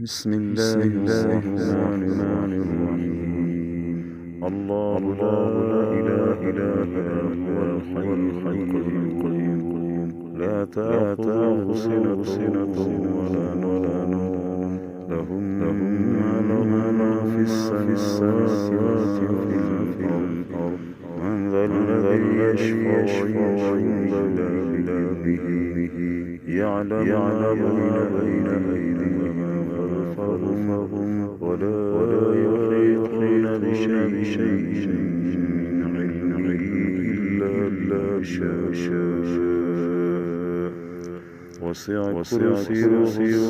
بسم الله الرحمن الرحيم. الله لا إله إلا هو الحي القيوم لا تأخذه سنة ولا نوم له ما في السماوات وفي الأرض من ذا الذي يشفع عنده إلا بإذنه يعلم ما بين أيديهم وخلفهم ولا يحيطون بشيء من علمه إلا بما شاء وسع كرسيه